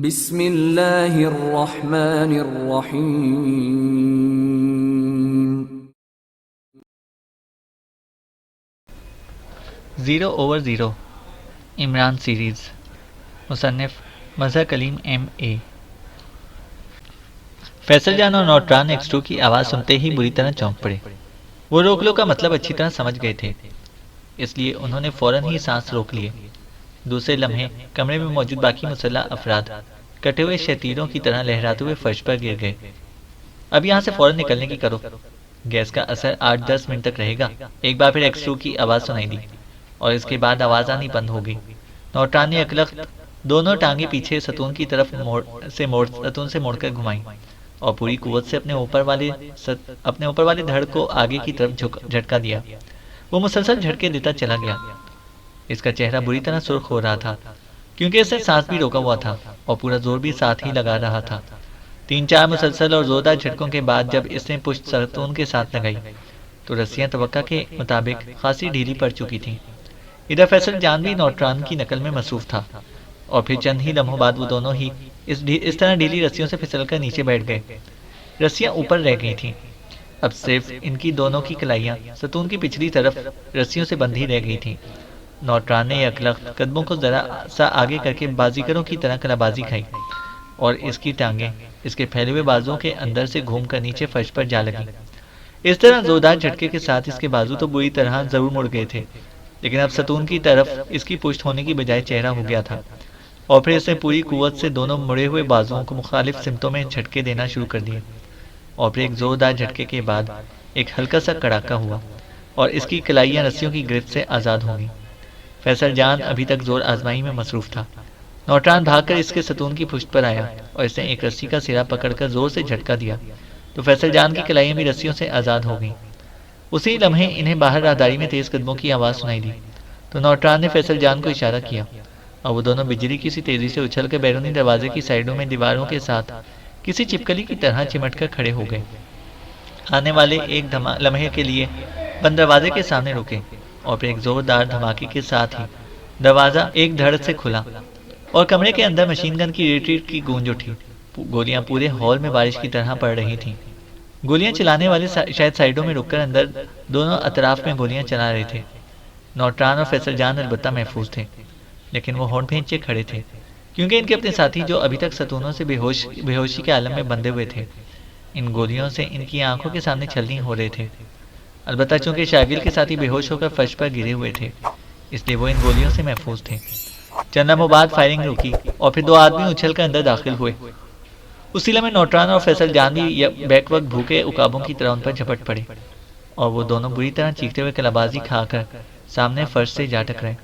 बिस्मिल्लाहिर्रहमानिर्रहीम। 0/0 Imran series. मुसन्निफ़ Mazhar Kaleem M.A। Faisal जान और नौटरान X2 की आवाज़ सुनते ही बुरी तरह चौंक पड़े। वो रोक लो का मतलब अच्छी तरह समझ गए थे, इसलिए उन्होंने फौरन ही सांस रोक लिए। दूसरे लम्हे कमरे में मौजूद बाकी मुसल्लह अफराद कटे हुए शतीरों की तरह लहराते हुए फर्श पर गिर गए। अब यहाँ से फौरन निकलने की करो, गैस का असर 8-10 मिनट तक रहेगा। एक बार फिर X2 की आवाज़ सुनाई दी और इसके बाद आवाज़ आनी बंद हो गई। नौटरान ने अकलख्त दोनों टांगे पीछे सतून की तरफ सतून से मोड़कर घुमाई और पूरी कुव्वत से अपने ऊपर वाले धड़ को आगे की तरफ झटका दिया। वो मुसलसल झटके देता चला गया। इसका चेहरा बुरी तरह सुर्ख हो रहा था, क्योंकि इसने सांस भी रोका हुआ था और पूरा जोर भी साथ ही लगा रहा था। 3-4 मुसलसल और जोरदार झटकों के बाद जब इसने पुश्त सतून के साथ लगाई तो रस्सियां तवक्का के मुताबिक खासी ढीली पड़ चुकी थीं। इधर फैसल जान भी नौटरान की नकल में मसरूफ था और फिर चंद ही लम्हों बाद वो दोनों ही इस तरह ढीली रस्सियों से फिसलकर नीचे बैठ गए। रस्सियां ऊपर रह गई थीं। अब सिर्फ इनकी दोनों की कलाइयां सतून की पिछली तरफ रस्सियों से बंधी रह गई थीं। नौटरान ने अकलख्त कदमों को जरा सा आगे करके बाजीगरों की तरह कलाबाजी खाई और इसकी टांगें इसके फैले हुए बाजुओं के अंदर से घूमकर नीचे फर्श पर जा लगी। इस तरह जोरदार झटके के साथ इसके बाजू तो बुरी तरह जरूर मुड़ गए थे, लेकिन अब सतून की तरफ इसकी पुष्ट होने की बजाय चेहरा हो गया था और फिर इसने पूरी कुव्वत से दोनों मुड़े हुए बाजुओं को मुखालिफ सिमतों में झटके देना शुरू कर दिए और फिर एक जोरदार झटके के बाद एक हल्का सा कड़ाका हुआ और इसकी कलाइयां रस्सियों की गिरफ्त से आज़ाद हो गईं। फैसल जान अभी तक जोर आजमाई में मसरूफ था। नौटरान भागकर इसके सतून की पुष्ट पर आया और इसने एक रस्सी का सिरा पकड़कर जोर से झटका दिया तो फैसल जान की कलाइयां भी रस्सियों से आज़ाद हो गईं। उसी लम्हे इन्हें बाहर राहदारी में तेज कदमों की आवाज़ सुनाई दी तो नौटरान ने फैसल जान को इशारा किया और वो दोनों बिजली की सी तेज़ी से उछलकर बैरूनी दरवाजे की साइडों में दीवारों के साथ किसी चिपकली की तरह चिमटकर खड़े हो गए। आने वाले एक लम्हे के लिए बंद दरवाजे के सामने रुके और फिर एक जोरदार धमाके के साथ ही दरवाज़ा एक धड़ से खुला और कमरे के अंदर मशीन गन की रिट्रीट की गूंज उठी। गोलियां पूरे हॉल में बारिश की तरह पड़ रही थीं। गोलियां चलाने वाले शायद साइडों में रुककर अंदर दोनों अतराफ में गोलियां चला रहे थे। नौटरान और फैसल जान अलबत्ता महफूज थे, लेकिन वो होंठ भींचे खड़े थे, क्योंकि इनके अपने साथी जो अभी तक सतूनों से बेहोशी के आलम में बंधे हुए थे, इन गोलियों से इनकी आंखों के सामने छलनी हो रहे थे। अलबत्ता चूंकि शागिल के साथी बेहोश होकर फर्श पर गिरे हुए थे, इसलिए वो इन गोलियों से महफूज थे। चंद लम्हों बाद फायरिंग रुकी और फिर दो आदमी उछलकर अंदर दाखिल हुए। उसी लम्हे नौटरान और फैसल जान भी बैक वक्त भूखे उकाबों की तरह उन पर झपट पड़े और वो दोनों बुरी तरह चीखते हुए कलाबाजी खाकर सामने फर्श से जा टकराए।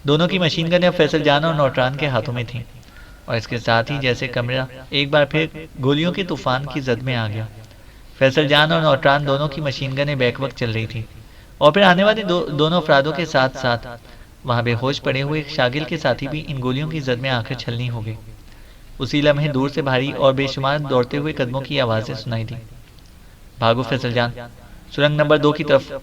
दोनों की मशीन गन अब फैसल जान और नौटरान के हाथों में थी और इसके साथ ही जैसे कमरा एक बार फिर गोलियों के तूफान की जद में आ गया। फैसल जान और नौटरान दोनों की मशीन गनें बैक वक्त चल रही थी और फिर आने वाले दोनों अफरादों के साथ साथ वहाँ बेहोश पड़े हुए शागिल के साथी भी इन गोलियों की जद में आकर छलनी हो गई। उसी लम्हे दूर से भारी और बेशुमार दौड़ते हुए कदमों की आवाज़ें सुनाई दी। भागो फैसल जान, सुरंग नंबर 2 की तरफ,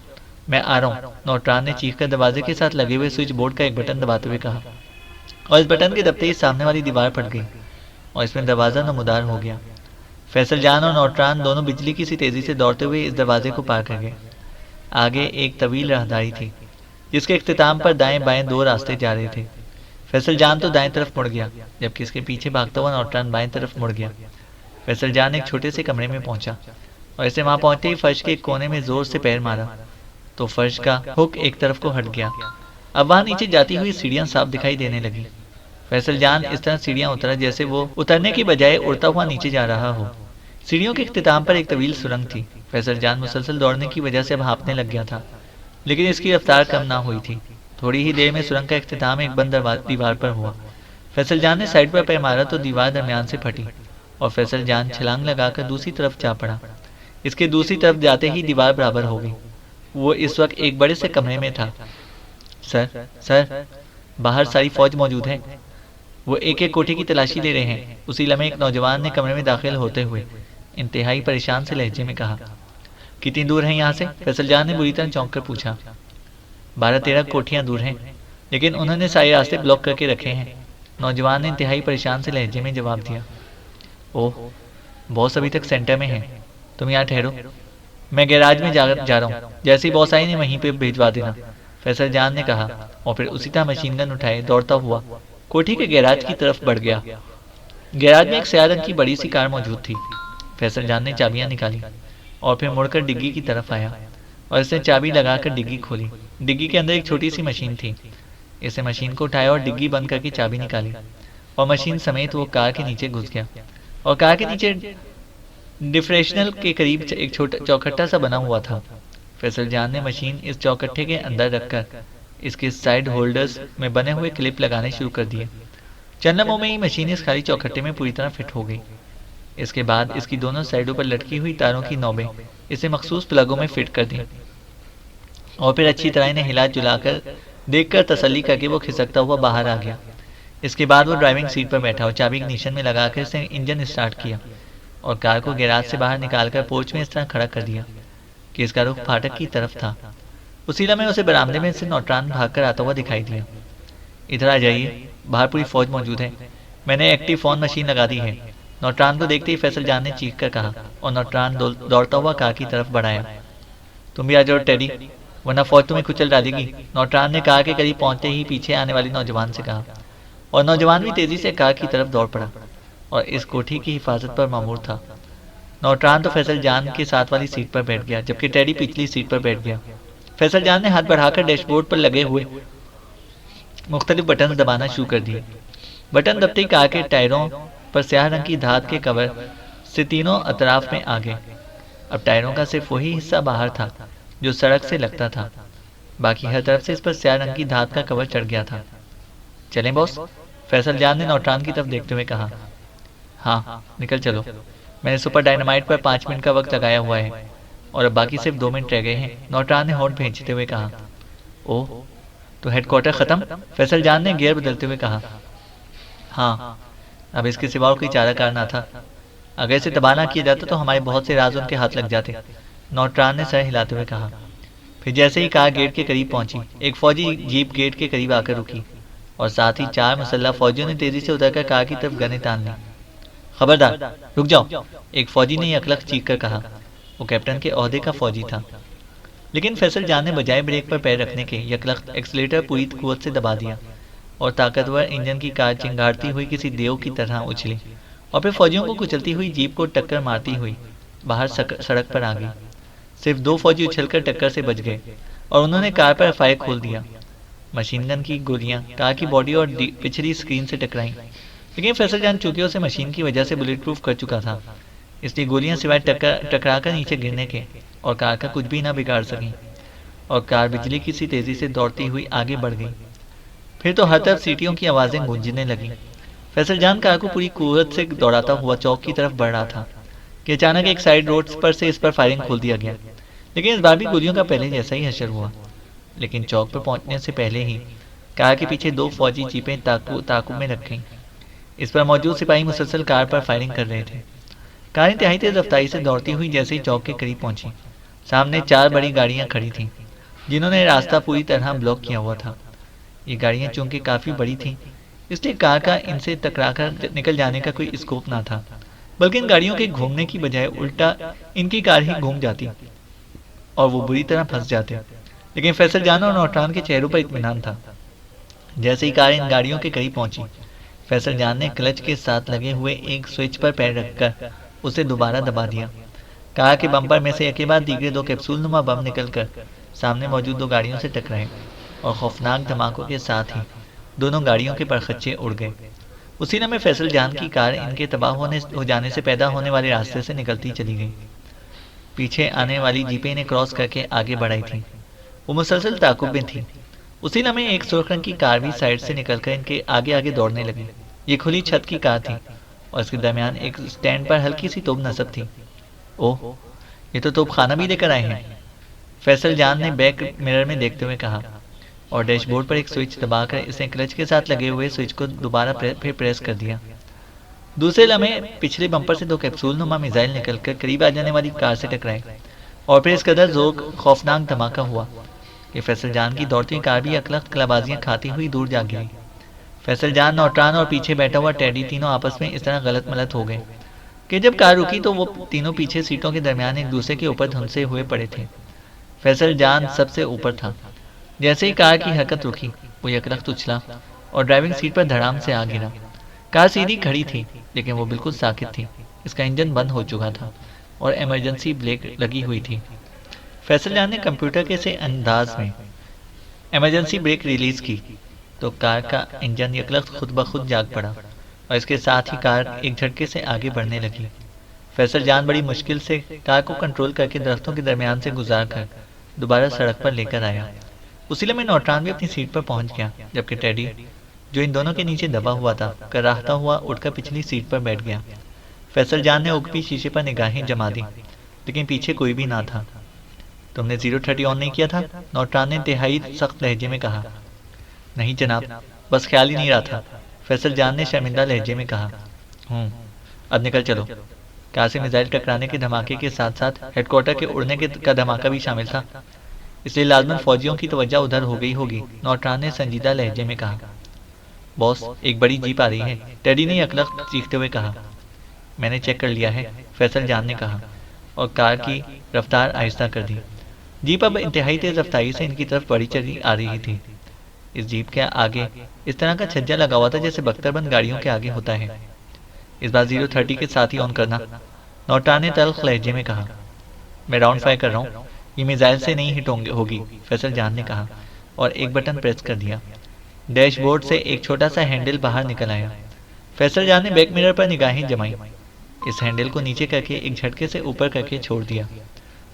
मैं आ रहा हूँ, नौटरान ने चीखकर दरवाजे के साथ लगे हुए स्विच बोर्ड का एक बटन दबाते हुए कहा और इस बटन के दबते ही सामने वाली दीवार फट गई और इसमें दरवाज़ा नमूदार हो गया। फैसल जान और नौटरान दोनों बिजली की सी तेज़ी से दौड़ते हुए इस दरवाजे को पार कर गए। आगे एक तवील राहदारी थी जिसके इख्तिताम पर दाएं बाएं 2 रास्ते जा रहे थे। फैसल जान तो दाएं तरफ मुड़ गया, जबकि इसके पीछे भागता हुआ नौटरान बाएं तरफ मुड़ गया। फैसल जान एक छोटे से कमरे में पहुंचा और इसे वहां पहुंचते ही फर्श के एक कोने में जोर से पैर मारा तो फर्श का हुक एक तरफ को हट गया। अब वहां नीचे जाती हुई सीढ़ियां साफ दिखाई देने लगी। फैसल जान इस तरह सीढ़ियां उतरा जैसे वो उतरने की बजाय उड़ता हुआ नीचे जा रहा हो। सीढ़ियों के इख्तिताम पर एक तवील सुरंग थी। फैसल जान मुसलसल दौड़ने की वजह से अब हाँफने लग गया था, लेकिन इसकी रफ्तार कम ना हुई थी। थोड़ी ही देर में सुरंग का इख्तिताम एक बंद दीवार पर हुआ। फैसल जान ने साइड पर पैर मारा तो दीवार दरमियान से फटी और फैसल जान छलांग लगाकर दूसरी तरफ जा पड़ा। इसके दूसरी तरफ जाते ही दीवार बराबर हो गई। वो इस वक्त एक बड़े से कमरे में था। सर, बाहर सारी फौज मौजूद है। वो एक एक कोठे की तलाशी ले रहे हैं। उसी लम्हे एक नौजवान ने कमरे में दाखिल होते हुए इंतहाई परेशान से लहजे में कहा। कितनी दूर है यहाँ से? फैसल जान ने बुरी तरह चौंक कर पूछा। 12-13 कोठियाँ दूर हैं, लेकिन उन्होंने सारे रास्ते ब्लॉक करके रखे हैं। नौजवान ने इंतहाई परेशान से लहजे में जवाब दिया। ओह, बॉस अभी तक सेंटर में है, तुम यहाँ ठहरो, मैं गैराज में जा रहा हूँ, जैसे ही बॉस आई ने वहीं पे भिजवा देना, फैसल जान ने कहा और फिर उसी तरह मशीन गन उठाए दौड़ता हुआ कोठी के गैराज की तरफ बढ़ गया। गैराज में एक स्याह रंग की बड़ी सी कार मौजूद थी। फैसल जान ने चाबियां निकाली और फिर मुड़कर डिग्गी की तरफ आया और इसने चाबी लगाकर डिग्गी खोली। डिग्गी के अंदर एक छोटी सी मशीन थी। इसने मशीन को उठाया और डिग्गी बंद करके चाबी निकाली और मशीन समेत वो कार के नीचे घुस गया। और कार के नीचे डिफरेंशियल के करीब एक छोटा चौखट्टा सा बना हुआ था। फैसल जान ने मशीन इस चौखट्टे के अंदर रखकर इसके साइड होल्डर्स में बने हुए क्लिप लगाने शुरू कर दिए। चंद लम्हों में ही मशीन इस खाली चौखट्टे में पूरी तरह फिट हो गई। इसके बाद इसकी दोनों साइडों पर लटकी हुई तारों की नौबें इसे मखसूस प्लगों में फिट कर दी और फिर अच्छी तरह इन्हें हिला जुलाकर देखकर तसल्ली करके वो खिसकता हुआ बाहर आ गया। इसके बाद वो ड्राइविंग सीट पर बैठा और चाबी इग्निशन में लगाकर इसने इंजन स्टार्ट किया और कार को गैराज से बाहर निकालकर पोर्च में इस तरह खड़ा कर दिया कि इसका रुख फाटक की तरफ था। उसी लम्हे उसे बरामदे में से नौटरान भागकर आता हुआ दिखाई दिया। इधर आ जाइए, बाहर पूरी फौज मौजूद है, मैंने एक्टिव फोन मशीन लगा दी है। नौटरान को देखते ही फैसल जान ने चीख कर कहा और नौटरान दौड़ता हुआ कार की तरफ बढ़ाया। तुम भी आ जाओ टेडी, वरना फौज तुम्हें कुचल डालेगी, नौटरान ने कार के करीब पहुंचते ही पीछे आने वाली नौजवान से कहा। और नौजवान भी तेजी से कार की तरफ दौड़ पड़ा और इस कोठी की हिफाजत पर मामूर था। नौटरान तो फैसल जान के साथ वाली सीट पर बैठ गया जबकि टेडी पिछली सीट पर बैठ गया। फैसल जान ने हाथ बढ़ाकर डैशबोर्ड पर लगे हुए मुख्तलिफ बटन दबाना शुरू कर दिए। बटन दबते ही कार के टायरों पर स्याह रंग की धात के कवर से तीनों अतराफ में आ गए। अब टायरों का सिर्फ वही हिस्सा बाहर था जो सड़क से लगता था, बाकी हर तरफ से इस पर स्याह रंग की धात का कवर चढ़ गया था। चलें बॉस, फैसल जान ने नौटरान की तरफ देखते हुए कहा। हाँ, निकल चलो, मैंने सुपर डायनामाइट पर 5 मिनट का वक्त लगाया हुआ है और अब बाकी सिर्फ 2 मिनट रह गए हैं, नौटरान ने होंठ भेजते हुए कहा। ओह, तो हेडक्वार्टर खत्म, फैसल जान ने गियर बदलते हुए कहा। हाँ, अब इसके सिवा कोई चाराकार ना था, अगर इसे तबाह ना किया जाता तो हमारे बहुत से राज उनके हाथ लग जाते, नौटरान ने सर हिलाते हुए कहा। फिर जैसे ही कार गेट के करीब पहुंची, एक फौजी जीप गेट के करीब आकर रुकी और साथ ही 4 मुसल्लह फौजियों ने तेजी से उतरकर कार की तरफ गनें तान ली। खबरदार, रुक जाओ, एक फौजी ने यकलख चीख कर कहा। वो कैप्टन के ओहदे का फौजी था, लेकिन फैसल जान ने बजाय ब्रेक पर पैर रखने के यकलख एक्सीलेटर पूरी कुव्वत से दबा दिया और ताकतवर इंजन की कार चिंगारती हुई किसी देव की तरह उछली और फिर फौजियों को कुचलती हुई जीप को टक्कर मारती हुई बाहर सड़क पर आ गई। सिर्फ 2 फौजी उछलकर टक्कर से बच गए और उन्होंने कार पर फायर खोल दिया। मशीन गन की गोलियां कार की बॉडी और पिछली स्क्रीन से टकराईं, लेकिन फैसल जान चूंकि उसे मशीन की वजह से बुलेट प्रूफ कर चुका था, इसलिए गोलियां सिवाय टकराकर नीचे गिरने के और कार का कुछ भी ना बिगाड़ सकी और कार बिजली की सी तेजी से दौड़ती हुई आगे बढ़ गई। फिर तो हर तरफ सीटियों की आवाजें गूंजने लगी। फैसल जान कार को पूरी कुव्वत से दौड़ाता हुआ चौक की तरफ बढ़ रहा था कि अचानक एक साइड रोड पर से इस पर फायरिंग खोल दिया गया, लेकिन इस बार भी गोलियों का पहले जैसा ही हशर हुआ। लेकिन चौक पर पहुंचने से पहले ही कार के पीछे 2 फौजी जीपें ताकुब में रख गईं। इस पर मौजूद सिपाही मुसलसल कार पर फायरिंग कर रहे थे। कार इंतहाई तेज रफ्तारी से दौड़ती हुई जैसे ही चौक के करीब पहुंची, सामने 4 बड़ी गाड़ियां खड़ी थीं, जिन्होंने रास्ता पूरी तरह ब्लॉक किया हुआ था। ये गाड़ियां चूंकि काफी बड़ी थीं, इसलिए कार का इनसे टकराकर निकल जाने का कोई स्कोप ना था, बल्कि इन गाड़ियों के घूमने की बजाय उल्टा इनकी कार ही घूम जाती और वो बुरी तरह फंस जाते। लेकिन फैसल जान और नौटरान के चेहरों पर इत्मीनान था। जैसे ही कार इन गाड़ियों के करीब पहुंची, फैसल जान ने क्लच के साथ लगे हुए एक स्विच पर पैर रखकर उसे दोबारा दबा दिया। कार के बम्पर में से एक के बाद दीगरे 2 कैप्सूल नुमा बम निकलकर सामने मौजूद 2 गाड़ियों से टकराए और खौफनाक धमाकों के साथ ही दोनों गाड़ियों के परखच्चे उड़ गए। उसी समय फैसल जान की कार इनके तबाह हो जाने से पैदा होने वाले रास्ते से निकलती चली गई। पीछे आने वाली जीपें इन्हें क्रॉस करके आगे बढ़ाई थी। वो मुसलसल ताकुब में थी। उसी समय एक सुर्ख रंग की कार भी साइड से निकलकर इनके आगे आगे दौड़ने लगी। ये खुली छत की कार थी और इसके दरमियान एक स्टैंड पर हल्की सी तोप नस्ब थी। ओह, ये तो तोप खाना भी लेकर आए हैं, फैसल जान ने बैक मिरर में देखते हुए कहा और डैशबोर्ड पर एक स्विच दबाकर इसने क्लच के साथ लगे हुए स्विच को दोबारा फिर प्रेस कर दिया। दूसरे लम्हे पिछले बम्पर से 2 कैप्सूल नुमा मिसाइल निकलकर करीब आ जाने वाली कार से टकराए और फिर इस कदर जोर खौफनाक धमाका हुआ कि फैसल जान की दौड़ती कार भी अकलख कलाबाजियां खाती हुई दूर जा गिरी। फैसल जान, नौटरान और पीछे बैठा हुआ टेडी तीनों आपस में इस तरह गलत मलत हो गए कि जब कार रुकी तो वो तीनों पीछे सीटों के दरमियान एक दूसरे के ऊपर धुंसे हुए पड़े थे। फैसल जान सबसे ऊपर था। जैसे ही कार की हरकत रुकी, वो यकरख्त उछला और ड्राइविंग सीट पर धड़ाम से आ गिरा। कार सीधी खड़ी थी, लेकिन वो बिल्कुल साकित थी। इसका इंजन बंद हो चुका था और इमरजेंसी ब्रेक लगी हुई थी। फैसल जान ने कंप्यूटर के से अंदाज में इमरजेंसी ब्रेक रिलीज की तो कार का इंजन यकलख्त खुद ब खुद जाग पड़ा और इसके साथ ही कार एक झटके से आगे बढ़ने लगी। फैसल जान बड़ी मुश्किल से कार को कंट्रोल करके दरख्तों के दरमियान से गुजार कर दोबारा सड़क पर लेकर आया। उसी लम्हे नौटरान भी अपनी सीट पर पहुंच गया, जबकि टेडी, जो इन दोनों के नीचे दबा हुआ था, कराहता हुआ उठकर पिछली सीट पर बैठ गया। फैसल जान ने उगती शीशे पर निगाहें जमा दी, लेकिन पीछे कोई भी ना था। तुमने 030 ऑन नहीं किया था? नौटरान ने इंतहाई सख्त लहजे में कहा। नहीं जनाब, बस ख्याल ही नहीं रहा था, फैसल जान ने शर्मिंदा लहजे में कहा। अब निकल चलो। कार से मिसाइल टकराने के धमाके के साथ साथ हेडक्वार्टर के उड़ने का धमाका भी शामिल था, इसलिए लाजमन फौजियों की तवज्जो उधर हो गई होगी, नौटरान ने संजीदा लहजे में कहा। बॉस, एक बड़ी जीप आ रही है, टेडी ने यकलख्त चीखते हुए कहा। मैंने चेक कर लिया है, फैसल जान ने कहा और कार की रफ्तार आहिस्ता कर दी। जीप अब इंतहाई तेज रफ्तारी से इनकी तरफ बढ़ी चली आ रही थी। इस जीप के आगे इस तरह का छज्जा लगा हुआ था जैसे बख्तरबंद गाड़ियों के आगे होता है। इस बार 030 के साथ ही ऑन करना, नौटरान ने तल्ख लहजे में कहा। मैं राउंड फायर कर रहा हूँ, ये मिसाइल से नहीं हिट होगी, फैसल जान ने कहा और एक बटन प्रेस कर दिया। डैशबोर्ड से एक छोटा सा हैंडल बाहर निकल आया। फैसल जान ने बैक मिरर पर निगाहें जमाई। इस हैंडल को नीचे करके एक झटके से ऊपर करके छोड़ दिया।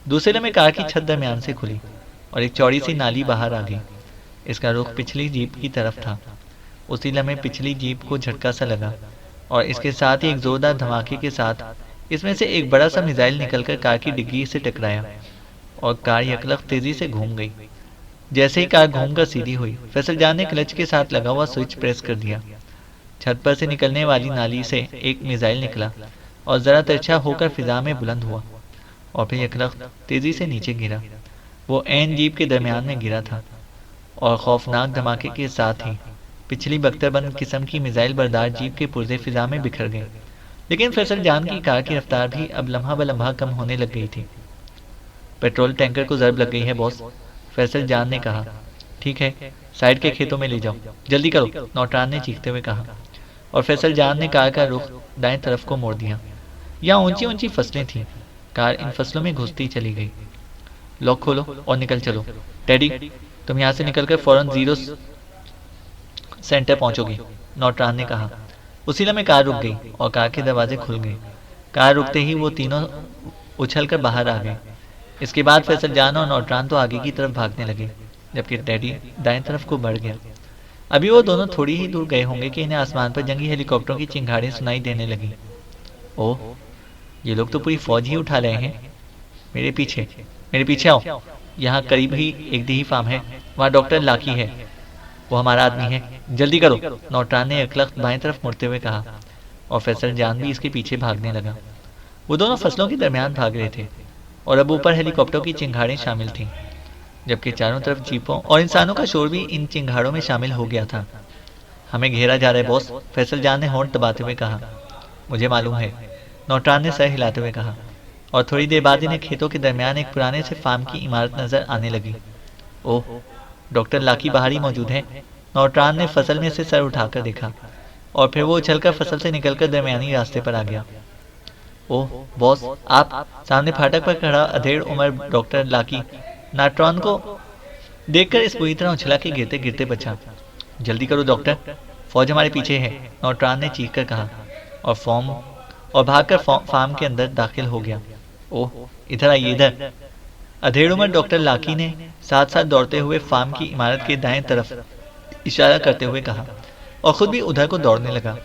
दूसरे लम्हे कार की छत दरमियान से खुली और एक चौड़ी सी नाली बाहर आ गई। इसका रुख पिछली जीप की तरफ था। उसी लम्हे पिछली जीप को झटका सा लगा और इसके साथ ही एक जोरदार धमाके के साथ इसमें से एक बड़ा सा मिसाइल निकलकर कार की डिग्गी से टकराया और कार यकलख्त तेजी से घूम गई। जैसे ही कार घूमकर सीधी हुई, फैसल जान ने क्लच के साथ लगा हुआ स्विच प्रेस कर दिया। छत पर से निकलने वाली नाली से एक मिसाइल निकला और जरा तिरछा होकर फिजा में बुलंद हुआ और फिर यकलख्त तेजी से नीचे गिरा। वो ऐन जीप के दरमियान में गिरा था और खौफनाक धमाके के साथ ही पिछली बख्तरबंद किस्म की मिसाइल बरदार जीप के पुर्जे फिजा में बिखर गए। लेकिन फैसल जान की कार की रफ्तार भी अब लम्हा ब लम्हा कम होने लग गई थी। पेट्रोल टैंकर को जर्ब लग गई है बॉस, फैसल जान ने कहा। ठीक है, साइड के खेतों में ले जाओ, जल्दी करो, नौटरान ने चीखते हुए कहा और फैसल जान ने कार का रुख दाएं तरफ को मोड़ दिया। यहाँ ऊंची ऊंची फसलें थीं। कार इन फसलों में घुसती चली गई। लॉक खोलो और निकल चलो। टेडी, तुम यहाँ से निकलकर फौरन 0 सेंटर पहुंचोगी, नौटरान ने कहा। उसी लम्हे कार रुक गई और कार के दरवाजे खुल गए। कार रुकते ही वो तीनों उछलकर बाहर आ गए। इसके बाद फैसल जान और नौटरान तो आगे की तरफ भागने लगे, जबकि टेडी दाएं तरफ को बढ़ गया। अभी वो दोनों थोड़ी ही दूर गए होंगे कि इन्हें आसमान पर जंगी हेलीकॉप्टरों की चिंगाड़ें सुनाई देने लगी। ओह, ये लोग तो पूरी फौज ही उठा रहे हैं। मेरे पीछे आओ। यहाँ करीब ही एक दही फार्म है, वहाँ डॉक्टर लाकी है, वो हमारा आदमी है, जल्दी करो, नौटरान ने यकलख्त बाएं तरफ मुड़ते हुए कहा और फैसल जान भी इसके पीछे भागने लगा। वो दोनों फसलों के दरमियान भाग रहे थे और अब ऊपर हेलीकॉप्टर की चिंगाड़ें शामिल थीं, जबकि चारों तरफ जीपों और इंसानों का शोर भी इन चिंगाड़ों में शामिल हो गया था। हमें घेरा जा रहा है बॉस, फैसल जान ने होंठ दबाते हुए कहा। मुझे मालूम है, नौटरान ने सर हिलाते हुए कहा और थोड़ी देर बाद इन्हें खेतों के दरमियान एक पुराने से फार्म की इमारत नजर आने लगी। ओह, डॉक्टर लाकी बाहर ही मौजूद है, नौटरान ने फसल में से सर उठाकर देखा और फिर वो उछलकर फसल से निकलकर दरमियानी रास्ते पर आ गया। ओह बॉस, आप! सामने फाटक पर खड़ा अधेड़ उम्र डॉक्टर लाकी नौटरान को देखकर इस बुरी तरह उछला के गिरते गिरते बचा। जल्दी करो डॉक्टर, फौज हमारे पीछे है, नौटरान ने चीख कर कहा और भागकर फार्म के अंदर दाखिल हो गया। ओह, इधर आइए, इधर, अधेड़ उम्र डॉक्टर लाकी ने साथ साथ दौड़ते हुए फार्म की इमारत के दाएं तरफ इशारा करते हुए कहा और खुद भी उधर को दौड़ने लगा।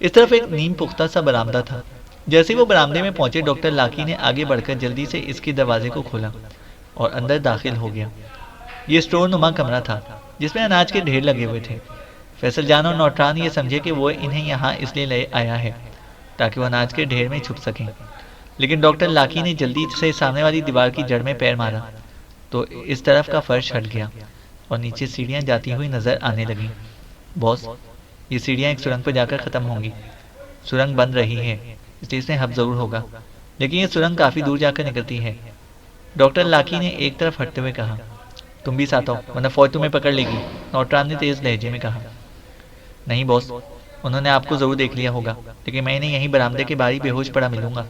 इस तरफ एक नीम पुख्ता सा बरामदा था। जैसे ही वो बरामदे में पहुंचे, डॉक्टर लाकी ने आगे बढ़कर जल्दी से इसके दरवाजे को खोला और अंदर दाखिल हो गया। ये स्टोर नुमा कमरा था जिसमें अनाज के ढेर लगे हुए थे। फैसल जान और नौटरान ये समझे कि वो इन्हें यहाँ इसलिए ले आया है ताकि वो अनाज के ढेर में छुप सकें, लेकिन डॉक्टर लाकी ने जल्दी से सामने वाली दीवार की जड़ में पैर मारा तो इस तरफ का फर्श हट गया और नीचे सीढ़ियां जाती हुई नजर आने लगी। बॉस, ये सीढ़ियाँ एक सुरंग पर जाकर ख़त्म होंगी। सुरंग बंद रही है, इसलिए इसमें हब ज़रूर होगा, लेकिन ये सुरंग काफ़ी दूर जाकर निकलती है। डॉक्टर लाकी ने एक तरफ हटते हुए कहा, तुम भी साथ आओ, वरना फौज तुम्हें पकड़ लेगी। नौटरान ने तेज़ लहजे में कहा, नहीं बॉस, उन्होंने आपको ज़रूर देख लिया होगा, लेकिन मैं इन्हें यहीं बरामदे के बाहर ही बेहोश पड़ा मिलूंगा,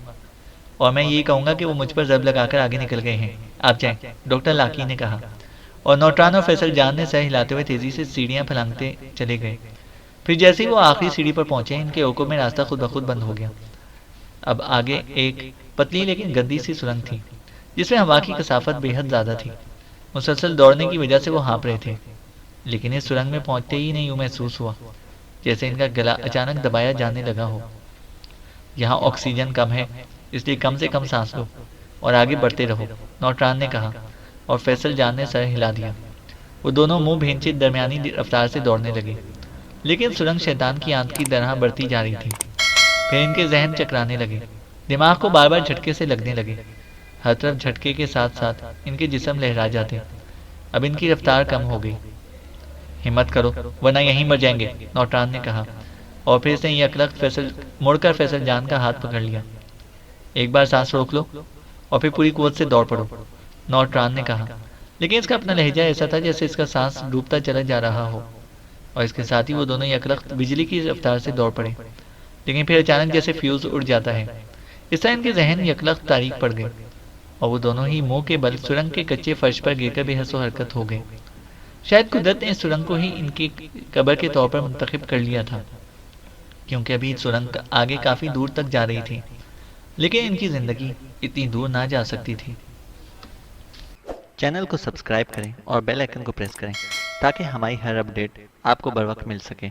और मैं यही कहूँगा कि वो मुझ पर जब लगाकर आगे निकल गए हैं। आप जाएं, डॉक्टर लाकी ने कहा, और नौटरान और फैसल जान ने सर हिलाते हुए तेज़ी से सीढ़ियाँ फैलाते चले गए। फिर जैसे ही वो आखिरी सीढ़ी पर पहुंचे, इनके ओकों में रास्ता खुद ब खुद बंद हो गया। अब आगे एक पतली लेकिन गंदी सी सुरंग थी, जिसमें हवा की कसाफत बेहद ज़्यादा थी। मुसलसल दौड़ने की वजह से वो हाँप रहे थे, लेकिन इस सुरंग में पहुंचते ही नहीं यूँ महसूस हुआ जैसे इनका गला अचानक दबाया जाने लगा हो। यहाँ ऑक्सीजन कम है, इसलिए कम से कम सांस लो और आगे बढ़ते रहो, नौटरान ने कहा, और फैसल जान ने सर हिला दिया। वो दोनों मुंह भेंचे दरमियानी रफ्तार से दौड़ने लगे, लेकिन सुरंग शैतान की आंत की तरह बढ़ती जा रही थी। फिर इनके जहन चकराने लगे, दिमाग को बार बार झटके से लगने लगे। हर तरफ झटके के साथ साथ इनके जिस्म लहरा जाते। अब इनकी रफ्तार कम हो गई। हिम्मत करो, वरना यहीं मर जाएंगे, नौटरान ने कहा, और फिर इसने यकलख्त फैसल मुड़कर फैसल जान का हाथ पकड़ लिया। एक बार सांस रोक लो और फिर पूरी कुव्वत से दौड़ पड़ो, नौटरान ने कहा, लेकिन इसका अपना लहजा ऐसा था जैसे इसका सांस डूबता चला जा रहा हो। और इसके साथ ही वो दोनों यकलख्त बिजली की रफ्तार से दौड़ पड़े, लेकिन फिर अचानक जैसे फ्यूज उड़ जाता है, इस तरह इनके जहन यकलख्त तारीक पड़ गए, और वो दोनों ही मुंह के बल सुरंग के कच्चे फर्श पर गिरकर बेहसो हरकत हो गए। शायद कुदरत ने इस सुरंग को ही इनकी कब्र के तौर पर मुंतखब कर लिया था, क्योंकि अभी सुरंग आगे काफ़ी दूर तक जा रही थी, लेकिन इनकी ज़िंदगी इतनी दूर ना जा सकती थी। चैनल को सब्सक्राइब करें और बेल आइकन को प्रेस करें ताकि हमारी हर अपडेट आपको बर वक्त मिल सके।